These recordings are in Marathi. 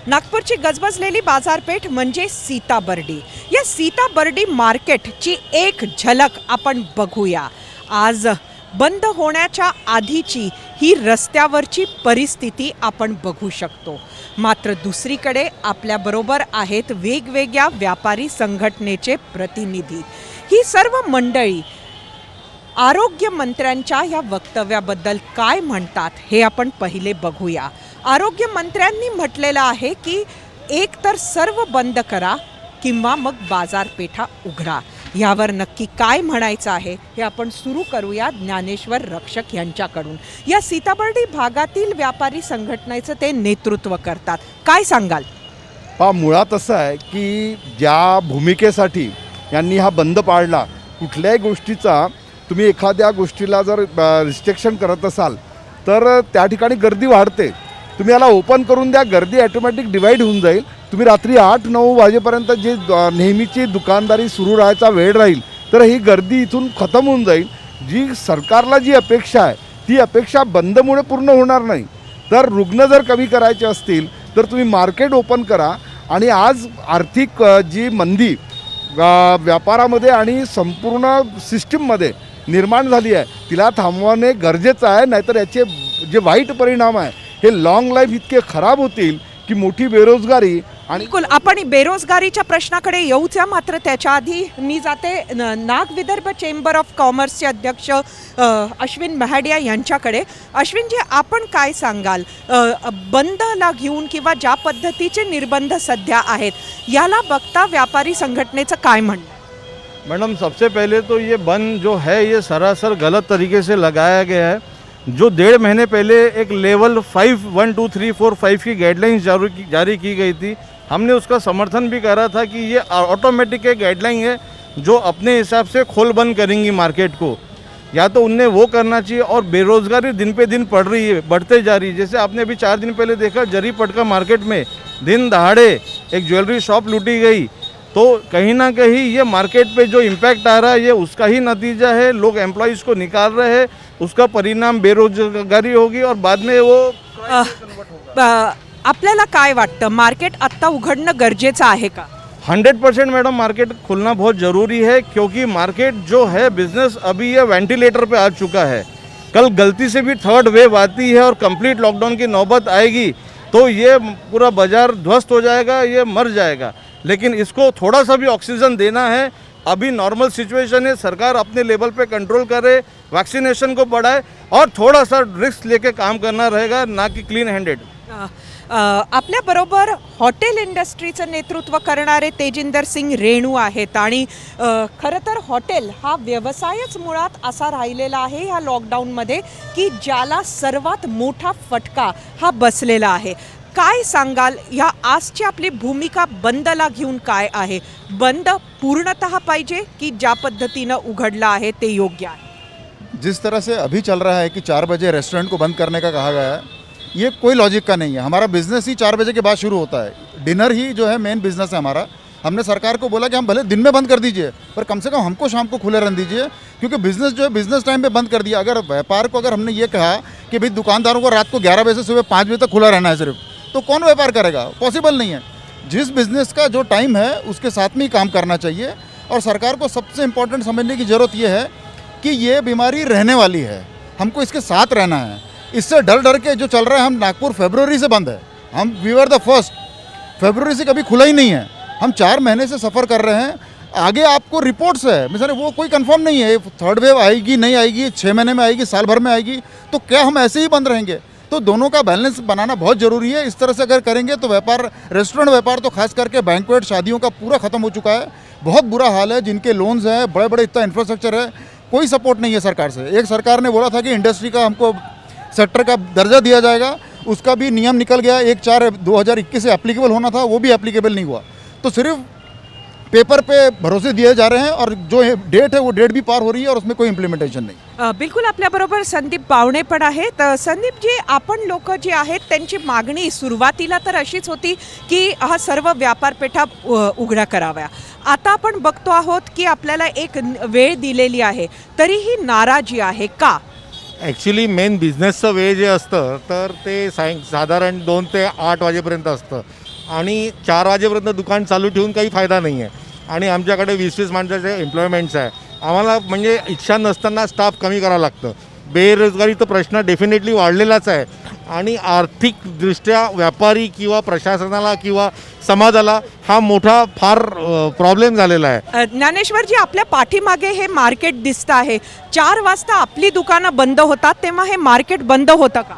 नागपूरची गजबजलेली बाजारपेठ म्हणजे सीताबर्डी। या सीताबर्डी मार्केटची एक झलक आपण बघूया। आज बंद होण्याच्या आधीची ही रस्त्यावरची परिस्थिती आपण बघू शकतो। मात्र दुसरीकडे आपल्याबरोबर आहेत वेगवेगळ्या व्यापारी संघटनेचे प्रतिनिधी। ही सर्व मंडळी आरोग्य मंत्र्यांच्या या वक्तव्याबद्दल काय म्हणतात हे आपण पहिले बघूया। आरोग्य मंत्र्यांनी म्हटलेलं आहे की एक तर सर्व बंद करा किंवा मग बाजारपेठा उघडा। यावर नक्की काय म्हणायचं आहे हे आपण सुरू करूया ज्ञानेश्वर रक्षक यांच्याकडून। या सीताबर्डी भागातील व्यापारी संघटनेचं ते नेतृत्व करतात। काय सांगाल? मुळात असं आहे की ज्या भूमिकेसाठी यांनी हा बंद पाळला, कुठल्याही गोष्टीचा तुम्ही एखाद्या गोष्टीला जर रिस्ट्रिक्शन करत असाल तर त्या ठिकाणी गर्दी वाढते। तुम्ही याला ओपन करून द्या, गर्दी ॲटोमॅटिक डिवाईड होऊन जाईल। तुम्ही रात्री 8-9 वाजेपर्यंत जे नेहमीची दुकानदारी सुरू राहायचा वेळ राहील तर ही गर्दी इथून खतम होऊन जाईल। जी सरकारला जी अपेक्षा आहे ती अपेक्षा बंदमुळे पूर्ण होणार नाही। तर रुग्ण जर कमी करायचे असतील तर तुम्ही मार्केट ओपन करा आणि आज आर्थिक जी मंदी व्यापारामध्ये आणि संपूर्ण सिस्टीममध्ये निर्माण झाली आहे तिला थांबवणे गरजेचं आहे। नाहीतर याचे जे वाईट परिणाम आहे हे लॉंग लाईफ इतके खराब होतील की मोठी बेरोजगारी आणि बिलकुल आपण बेरोजगारीच्या प्रश्नाकडे येऊच। मात्र त्याच्या आधी मी जाते नाग विदर्भ चेंबर ऑफ कॉमर्सचे अध्यक्ष अश्विन महाडिया यांच्याकडे। अश्विनजी, आपण काय सांगाल बंदला घेऊन किंवा ज्या पद्धतीचे निर्बंध सध्या आहेत याला बघता व्यापारी संघटनेचं काय म्हणणं? मैडम, सबसे पहले तो ये बंद जो है ये सरासर गलत तरीके से लगाया गया है। जो 1.5 महीने पहले एक लेवल 5 1 2 3 4 5 की गाइडलाइंस जारी की गई थी, हमने उसका समर्थन भी करा था कि ये ऑटोमेटिक एक गाइडलाइन है जो अपने हिसाब से खोल बंद करेंगी मार्केट को। या तो उनने वो करना चाहिए। और बेरोज़गारी दिन पे दिन बढ़ते जा रही है। जैसे आपने अभी 4 दिन पहले देखा जरी पटका मार्केट में दिन दहाड़े एक ज्वेलरी शॉप लूटी गई। तो कहीं ना कहीं ये मार्केट पे जो इम्पैक्ट आ रहा है ये उसका ही नतीजा है। लोग एम्प्लॉयज़ को निकाल रहे हैं, उसका परिणाम बेरोजगारी होगी और बाद में वो आपल्याला काय वाटतं, मार्केट आत्ता उघडणं गरजेचं आहे का? 100% मैडम, मार्केट खुलना बहुत ज़रूरी है। क्योंकि मार्केट जो है बिजनेस अभी ये वेंटिलेटर पे आ चुका है। कल गलती से भी 3rd वेव आती है और कंप्लीट लॉकडाउन की नौबत आएगी तो ये पूरा बाजार ध्वस्त हो जाएगा, ये मर जाएगा। लेकिन इसको थोड़ा सा भी ऑक्सीजन देना है। अभी नॉर्मल सिचुएशन है, सरकार अपने लेवल पे कंट्रोल करे, वैक्सीनेशन को बढ़ाए और थोड़ा सा रिस्क लेके काम करना रहेगा, ना कि क्लीन हैंडेड। आपल्याबरोबर हॉटेल इंडस्ट्रीचं नेतृत्व करणारे तेजिंदर सिंग रेणू आहेत। आणि खरं तर हॉटेल हा व्यवसायच मुळात असा राहिलेला आहे ह्या लॉकडाऊनमध्ये की ज्याला सर्वात मोठा फटका हा बसलेला आहे। काय सांगाल, या आजची आपली भूमिका बंदला घेऊन काय आहे? बंद पूर्णतः पाहिजे की ज्या पद्धतीनं उघडला आहे ते योग्य आहे? जिस तरह से अभी चल रहा है कि 4 बजे रेस्टोरेंट को बंद करने का कहा गया है, ये कोई लॉजिक का नहीं है। हमारा बिज़नेस ही 4 बजे के बाद शुरू होता है। डिनर ही जो है मेन बिज़नेस है हमारा। हमने सरकार को बोला कि हम भले दिन में बंद कर दीजिए पर कम से कम हमको शाम को खुले रहने दीजिए। क्योंकि बिज़नेस जो है बिज़नेस टाइम पे बंद कर दिया। अगर व्यापार को अगर हमने ये कहा कि भाई दुकानदारों को रात को 11 बजे से सुबह 5 बजे तक खुला रहना है सिर्फ, तो कौन व्यापार करेगा? पॉसिबल नहीं है। जिस बिज़नेस का जो टाइम है उसके साथ में ही काम करना चाहिए। और सरकार को सबसे इम्पोर्टेंट समझने की ज़रूरत ये है कि ये बीमारी रहने वाली है, हमको इसके साथ रहना है। इससे डर के जो चल रहा है, हम नागपुर फरवरी से बंद है। हम वी वर द फर्स्ट, फरवरी से कभी खुला ही नहीं है। हम 4 महीने से सफ़र कर रहे हैं। आगे आपको रिपोर्ट्स है, मिसाल वो कोई कंफर्म नहीं है 3rd वेव आएगी नहीं आएगी, 6 महीने में आएगी, साल भर में आएगी, तो क्या हम ऐसे ही बंद रहेंगे? तो दोनों का बैलेंस बनाना बहुत ज़रूरी है। इस तरह से अगर करेंगे तो व्यापार, रेस्टोरेंट व्यापार तो खास करके बैंक्वेट शादियों का पूरा ख़त्म हो चुका है। बहुत बुरा हाल है। जिनके लोन्स हैं, बड़े बड़े इतना इंफ्रास्ट्रक्चर है, कोई सपोर्ट नहीं है सरकार से। एक सरकार ने बोला था कि इंडस्ट्री का हमको सेक्टर का दर्जा दिया जाएगा, उसका भी नियम निकल गया। 1/4/2021 से एप्लीकेबल होना था, वो भी एप्लीकेबल नहीं हुआ। तो सिर्फ पेपर पे भरोसे दिए जा रहे हैं और जो डेट है वो डेट भी पार हो रही है और उसमें कोई इम्प्लिमेंटेशन नहीं। बिलकुल आपल्याबरोबर संदीप बावणे पण आहेत। संदीपजी, आपण लोक जे आहेत त्यांची मागणी सुरुवातीला तर अशीच होती की हा सर्व व्यापारपेठा उघड्या कराव्या। आता आपण बघतो आहोत की आपल्याला एक वेळ दिलेली आहे तरीही नाराजी आहे का? ॲक्च्युली मेन बिझनेसचं वेळ जे असतं तर ते साधारण 2 ते 8 वाजेपर्यंत असतं आणि 4 वाजेपर्यंत दुकान चालू ठेवून काही फायदा नाही आहे. आणि आमच्याकडे 20-20 माणसाचे एम्प्लॉयमेंट्स आहे. आम्हाला म्हणजे इच्छा नसताना स्टाफ कमी करावं लागतं. बेरोजगारीचा प्रश्न डेफिनेटली वाढलेलाच आहे आणि आर्थिकदृष्ट्या व्यापारी किंवा प्रशासनाला किंवा समाजाला हा मोठा फार प्रॉब्लेम झालेला आहे. ज्ञानेश्वरजी, आपल्या पाठीमागे हे मार्केट दिसतं आहे. 4 वाजता आपली दुकानं बंद होतात, तेव्हा हे मार्केट बंद होतं का?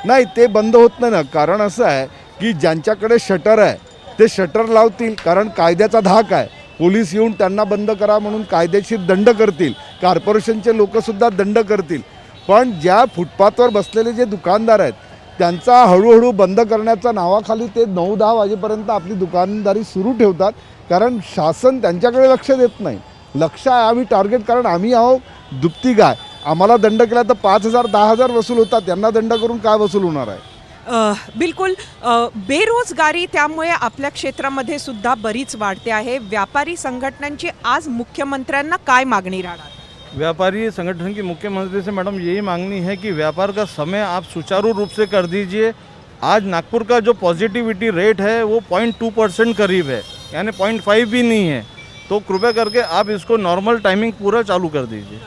नाही, ते बंद होत नाही ना. कारण असं आहे की ज्यांच्याकडे शटर आहे ते शटर लावतील, कारण कायद्याचा धाक आहे. पोलीस येऊन त्यांना बंद करा म्हणून कायदेशीर दंड करतील. कॉर्पोरेशनचे लोकंसुद्धा दंड करतील. पण ज्या फुटपाथवर बसलेले जे दुकानदार आहेत त्यांचा हळूहळू बंद करण्याच्या नावाखाली ते 9-10 वाजेपर्यंत आपली दुकानदारी सुरू ठेवतात. कारण शासन त्यांच्याकडे लक्ष देत नाही. लक्ष आहे आम्ही टार्गेट, कारण आम्ही आहो दुपती गाय. आम्हाला दंड केला तर 5,000-10,000 वसूल होतात, त्यांना दंड करून काय वसूल होणार आहे? बिलकुल. बेरोजगारी त्यामुळे आपल्या क्षेत्रामध्ये सुद्धा बरीच वाढते आहे. व्यापारी संघटनांची आज मुख्यमंत्र्यांना काय मागणी राहणार? व्यापारी संगठन की मुख्यमंत्री से मैडम यही मांगनी है कि व्यापार का समय आप सुचारू रूप से कर दीजिए. आज नागपुर का जो पॉजिटिविटी रेट है वो 0.2% करीब है, यानी 0.5 भी नहीं है. तो कृपया करके आप इसको नॉर्मल टाइमिंग पूरा चालू कर दीजिए.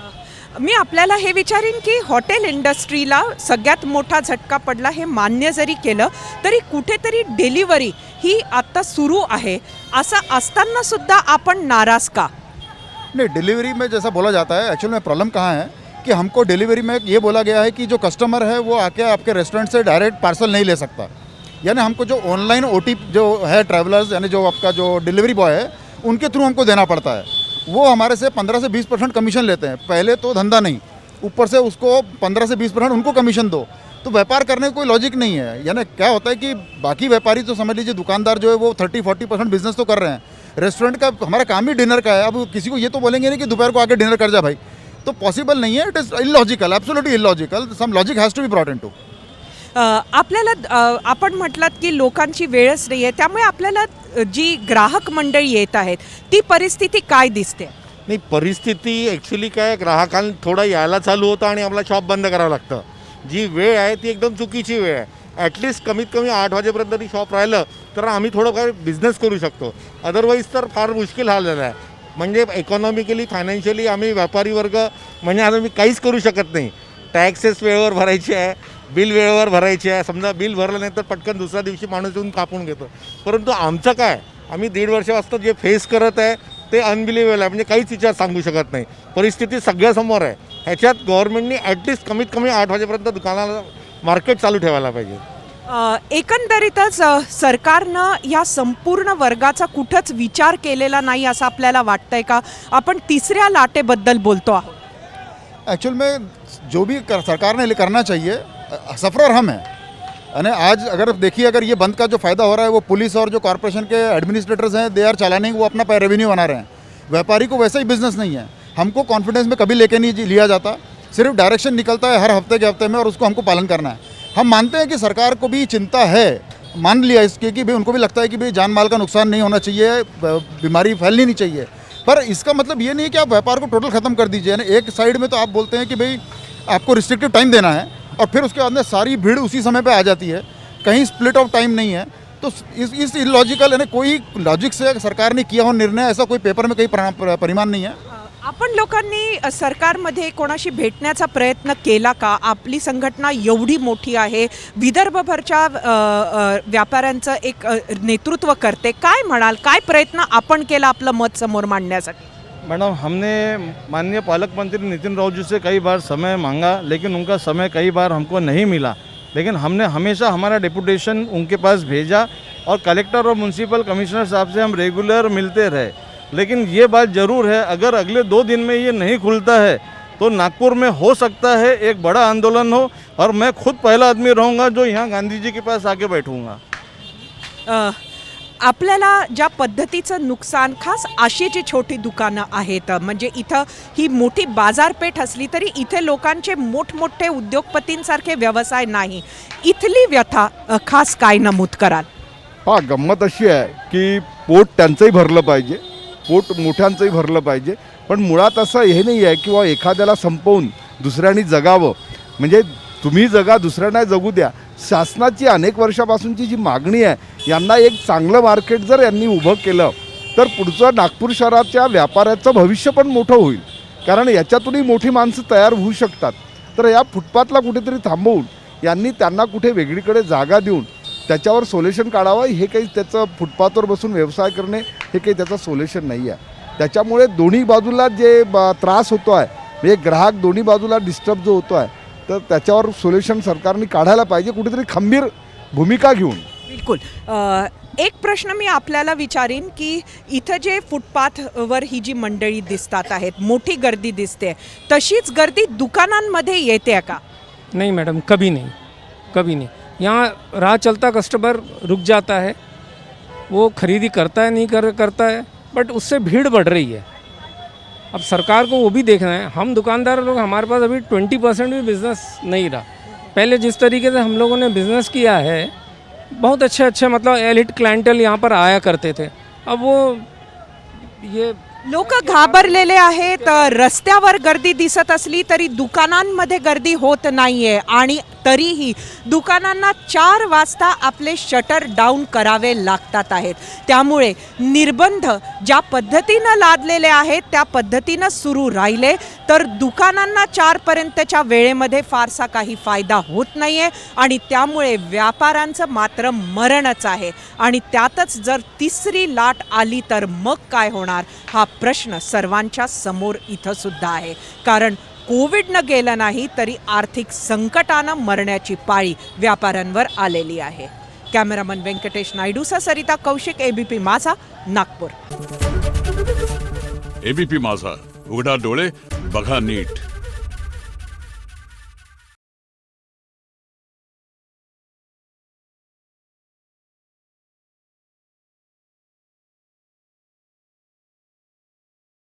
मी आपल्याला हे विचारीन की हॉटेल इंडस्ट्रीला सगळ्यात मोठा झटका पडला, हे मान्य जरी केलं तरी कुठेतरी डिलिव्हरी ही आता सुरू आहे, असं असताना सुद्धा आपण नाराज का? नहीं, डिलीवरी में जैसा बोला जाता है, एक्चुअल में प्रॉब्लम कहाँ है कि हमको डिलीवरी में ये बोला गया है कि जो कस्टमर है वो आके आपके रेस्टोरेंट से डायरेक्ट पार्सल नहीं ले सकता. यानी हमको जो ऑनलाइन OTP जो है ट्रैवलर्स, यानी जो आपका जो डिलीवरी बॉय है उनके थ्रू हमको देना पड़ता है. वो हमारे से 15 से 20% कमीशन लेते हैं. पहले तो धंधा नहीं, ऊपर से उसको 15 से 20% उनको कमीशन दो, तो व्यापार करने का कोई लॉजिक नहीं है. यानी क्या होता है कि बाकी व्यापारी तो समझ लीजिए दुकानदार जो है वो 30-40% बिजनेस तो कर रहे हैं. रेस्टोरेंट का हमारा काम ही डिनर का है. अब किसी को ये तो बोलेंगे नहीं कि दोपहर को आके डिनर कर जा भाई, तो पॉसिबल नहीं है. It is illogical, absolutely illogical. Some logic has to be brought into. आपल्याला आपण म्हटलात की लोकांची वेळच नाही आहे, त्यामुळे आपल्याला जी ग्राहक मंडळी येत आहेत ती परिस्थिती काय दिसते? नाही, परिस्थिती ॲक्च्युली काय, ग्राहकांना थोडं यायला चालू होतं आणि आम्हाला शॉप बंद करावं लागतं. जी वेळ आहे ती एकदम चुकीची वेळ आहे. ॲटलिस्ट कमीत कमी 8 वाजेपर्यंत तरी शॉप राहिलं तर आम्ही थोडं काय बिझनेस करू शकतो. अदरवाईज तर फार मुश्किल झालेलं आहे. म्हणजे इकॉनॉमिकली फायनान्शियली आम्ही व्यापारी वर्ग म्हणजे आता मी काहीच करू शकत नाही. टॅक्सेस वेळेवर भरायचे आहे, बिल वेळेवर भरायचे आहे. समजा बिल भरलं नाही तर पटकन दुसऱ्या दिवशी माणूस येऊन कापून घेतो. परंतु आमचं काय, आम्ही 1.5 वर्षापासून जे फेस करत आहे ते अनबिलिव्हेबल आहे. म्हणजे काहीच विचार सांगू शकत नाही. परिस्थिती सगळ्यासमोर आहे. ह्याच्यात गव्हर्नमेंटनी ॲटलिस्ट कमीत कमी 8 वाजेपर्यंत दुकानाला मार्केट चालू ठेवायला पाहिजे. एकंदरीतच सरकारनं या संपूर्ण वर्गाचा कुठंच विचार केलेला नाही असं आपल्याला वाटतंय का? आपण तिसऱ्या लाटेबद्दल बोलतो आहोत. एक्चुअल में जो भी सरकार ने करना चाहिए, सफरर हम हैं. यानी आज अगर देखिए, अगर ये बंद का जो फ़ायदा हो रहा है वो पुलिस और जो कॉर्पोरेशन के एडमिनिस्ट्रेटर्स हैं, दे आर चलानिंग, वो अपना रेवेन्यू बना रहे हैं. व्यापारी को वैसा ही बिजनेस नहीं है. हमको कॉन्फिडेंस में कभी लेके नहीं लिया जाता. सिर्फ डायरेक्शन निकलता है हर हफ्ते के हफ्ते में और उसको हमको पालन करना है. हम मानते हैं कि सरकार को भी चिंता है, मान लिया इसकी कि भाई उनको भी लगता है कि भाई जान माल का नुकसान नहीं होना चाहिए, बीमारी फैलनी नहीं चाहिए. पर इसका मतलब ये नहीं कि आप व्यापार को टोटल ख़त्म कर दीजिए. यानी एक साइड में तो आप बोलते हैं कि भाई आपको रिस्ट्रिक्टिव टाइम देना है और फिर उसके बाद में सारी भीड़ उसी समय पे आ जाती है, कहीं स्प्लिट ऑफ टाइम नहीं है. तो इस इलॉजिकल, यानी कोई लॉजिक से सरकार ने किया हो निर्णय, ऐसा कोई पेपर में कहीं परिमाण नहीं है. आपण लोकांनी सरकारमध्ये कोणाशी भेटण्याचा प्रयत्न केला का? आपली संघटना एवढी मोठी आहे, विदर्भभरच्या व्यापाऱ्यांचं एक नेतृत्व करते. काय म्हणाल, काय प्रयत्न आपण केला आपलं मत समोर मांडण्यासाठी? मैडम, हमने माननीय पालक मंत्री नितिन राव जी से कई बार समय मांगा, लेकिन उनका समय कई बार हमको नहीं मिला. लेकिन हमने हमेशा हमारा डेपुटेशन उनके पास भेजा और कलेक्टर और म्यूनसिपल कमिश्नर साहब से हम रेगुलर मिलते रहे. लेकिन ये बात ज़रूर है, अगर अगले 2 दिन में ये नहीं खुलता है तो नागपुर में हो सकता है एक बड़ा आंदोलन हो और मैं खुद पहला आदमी रहूँगा जो यहाँ गांधी जी के पास आके बैठूँगा. आपल्याला ज्या पद्धतीचं नुकसान, खास अशी जी छोटी दुकानं आहेत, म्हणजे इथं ही मोठी बाजारपेठ असली तरी इथे लोकांचे मोठमोठे उद्योगपतींसारखे व्यवसाय नाही, इथली व्यथा खास काय नमूद कराल? हा, गंमत अशी आहे की पोट त्यांचंही भरलं पाहिजे, पोट मोठ्यांचंही भरलं पाहिजे. पण मुळात असं हे नाही आहे किंवा एखाद्याला संपवून दुसऱ्यांनी जगावं. म्हणजे तुम्ही जगा, दुसऱ्यांना जगू द्या. शासनाची अनेक वर्षापासूनची जी मागणी आहे, यांना एक चांगलं मार्केट जर यांनी उभं केलं तर पुढचं नागपूर शहराच्या व्यापाऱ्याचं भविष्य पण मोठं होईल. कारण याच्यातूनही मोठी माणसं तयार होऊ शकतात. तर या फुटपाथला कुठेतरी थांबवून यांनी त्यांना कुठे वेगळीकडे जागा देऊन त्याच्यावर सोल्युशन काढावं. हे काही त्याचं फुटपाथवर बसून व्यवसाय करणे हे काही त्याचं सोल्युशन नाही आहे. त्याच्यामुळे दोन्ही बाजूला जे त्रास होतो आहे, म्हणजे ग्राहक दोन्ही बाजूला डिस्टर्ब जो होतो आहे, तर त्याच्यावर सोल्युशन सरकारने काढायला पाहिजे, कुठेतरी खंबीर भूमिका घेऊन. बिलकुल. एक प्रश्न मी आपल्याला विचारीन की इथं जे फुटपाथवर ही जी मंडळी दिसतात आहेत, मोठी गर्दी दिसते, तशीच गर्दी दुकानांमध्ये येते का? नहीं मैडम, कभी नहीं, कभी नहीं. यहाँ राह चलता कस्टमर रुक जाता है, वो खरीदी करता है नहीं करता है, बट उससे भीड़ बढ़ रही है. अब सरकार को वो भी देखना है. हम दुकानदार लोग, हमारे पास अभी 20% भी बिज़नेस नहीं रहा. पहले जिस तरीके से हम लोगों ने बिज़नेस किया है, बहुत अच्छे मतलब एलिट क्लाइंटल यहाँ पर आया करते थे. अब वो ये लोक घाबरलेले आहेत. रस्त्यावर गर्दी दिसत असली तरी दुकानांमध्ये गर्दी होत नाहीये आणि तरीही दुकानांना 4 वाजता आपले शटर डाऊन करावे लागतात आहेत. त्यामुळे निर्बंध ज्या पद्धतीनं लादलेले आहेत त्या पद्धतीनं सुरू राहिले तर दुकानांना 4 पर्यंतच्या वेळेमध्ये फारसा काही फायदा होत नाहीये आणि त्यामुळे व्यापाऱ्यांचं मात्र मरणच आहे. आणि त्यातच जर तिसरी लाट आली तर मग काय होणार हा प्रश्न सर्वांच्या समोर इथं सुद्धा आहे. कारण कोविडनं गेलं नाही तरी आर्थिक संकटानं मरण्याची पाळी व्यापाऱ्यांवर आलेली आहे. कॅमेरामन व्यंकटेश नायडूसह सरिता कौशिक, एबीपी माझा, नागपूर. एबीपी माझा, उघडा डोळे बघा नीट.